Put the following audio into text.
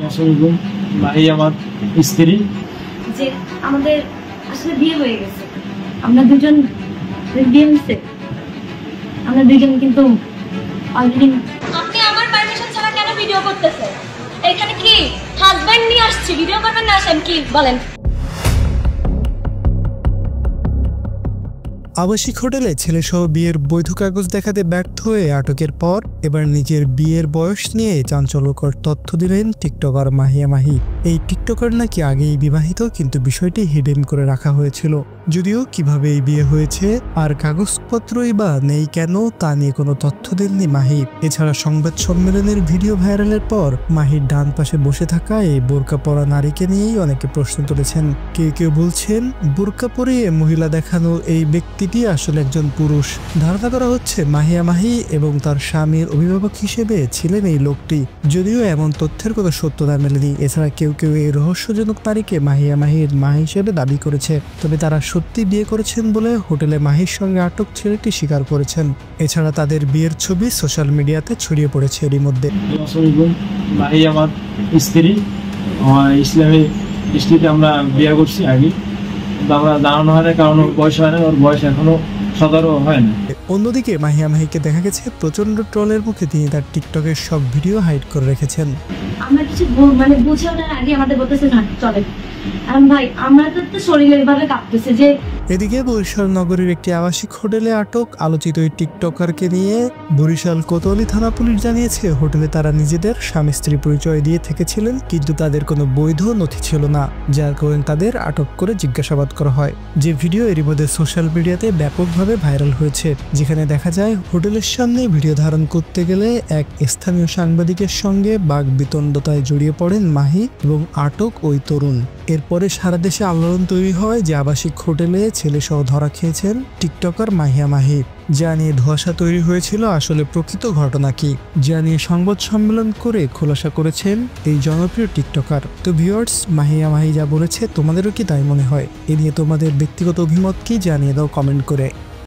আসসালামু মাহি আমার স্ত্রী। যে আমাদের আসলে বিয়ে হয়ে গেছে, আমরা দুজন বিয়ে হয়েছে, আমরা দুজন কিন্তু অলরেডি। আপনি আমার পারমিশন ছাড়া কেন ভিডিও করতেছেন? এখানে কি হাজবেন্ড নিয়ে আসছি, ভিডিও করবেন না আসেন কি বলেন? আবাসিক হোটেলে ছেলেসহ বিয়ের বৈধ কাগজ দেখাতে ব্যর্থ হয়ে আটকের পর এবার নিজের বিয়ের বয়স নিয়ে চাঞ্চল্যকর তথ্য দিলেন টিকটকার মাহিয়া মাহি। এই টিকটকার নাকি আগেই বিবাহিত, কিন্তু বিষয়টি হিডেন করে রাখা হয়েছিল। যদিও কিভাবে এই বিয়ে হয়েছে আর কাগজপত্রই বা নেই কেন তা নিয়ে কোনো তথ্য দেননি মাহি। এছাড়া সংবাদ সম্মেলনের ভিডিও ভাইরালের পর মাহির ডান পাশে বসে থাকা এই বোরকা পরা নারীকে নিয়েই অনেকে প্রশ্ন তুলেছেন। কেউ কেউ বলছেন বোরকা পরে মহিলা দেখানো এই ব্যক্তিটি আসলে একজন পুরুষ। ধারণা করা হচ্ছে মাহিয়া মাহি এবং তার স্বামীর অভিভাবক হিসেবে ছিলেন এই লোকটি, যদিও এমন তথ্যের কোনো সত্যতা মেলেনি। এছাড়া কেউ কেউ এই রহস্যজনক নারীকে মাহিয়া মাহির মা হিসেবে দাবি করেছে, তবে তারা সত্যি বিয়ে করেছেন বলে হোটেলে মাহির সঙ্গে আটক ছেলেটি স্বীকার করেছেন। এছাড়া তাদের বিয়ের ছবি সোশ্যাল মিডিয়াতে ছড়িয়ে পড়েছে এরই মধ্যে। মাহি আমার স্ত্রী, ইসলামী দৃষ্টিতে আমরা বিয়ে করছি আগে, কিন্তু আমরা জানানো হয় না, কারণ ওর বয়স হয় না, ওর বয়স এখনো 17 হয় না। অন্যদিকে মাহিয়া মাহিকে দেখা গেছে প্রচন্ড ট্রলের মুখে তিনি তার টিকটকের সব ভিডিও হাইড করে রেখেছেন। আমরা কিছু বুঝে ওঠার আগে আমাদের বলতেছে না চলে। ভাই আমরা তো শরীরের ভাবে কাঁপতেছে যে। এদিকে বরিশাল নগরীর একটি আবাসিক হোটেলে আটক আলোচিত এই টিকটকারকে নিয়ে বরিশাল কোতোয়ালি থানা পুলিশ জানিয়েছে হোটেলে তারা নিজেদের স্বামী স্ত্রী পরিচয় দিয়ে থেকেছিলেন, কিন্তু তাদের কোনো বৈধ নথি ছিল না, যার কারণে তাদের আটক করে জিজ্ঞাসাবাদ করা হয়। যে ভিডিও এরই মধ্যে সোশ্যাল মিডিয়াতে ব্যাপকভাবে ভাইরাল হয়েছে, যেখানে দেখা যায় হোটেলের সামনে ভিডিও ধারণ করতে গেলে এক স্থানীয় সাংবাদিকের সঙ্গে বাকবিতণ্ডতায় জড়িয়ে পড়েন মাহি এবং আটক ওই তরুণ। এরপরে সারা দেশে আলোড়ন তৈরি হয় যে আবাসিক হোটেলে ছেলেসহ ধরা খেয়েছেন টিকটকার মাহিয়া মাহি। যা নিয়ে ধোঁয়াশা তৈরি হয়েছিল আসলে প্রকৃত ঘটনা কি, যা নিয়ে সংবাদ সম্মেলন করে খোলাসা করেছেন এই জনপ্রিয় টিকটকার। তো ভিউয়ার্স, মাহিয়া মাহি যা বলেছে তোমাদেরও কি তাই মনে হয়? এ নিয়ে তোমাদের ব্যক্তিগত অভিমত কি জানিয়ে দাও কমেন্ট করে।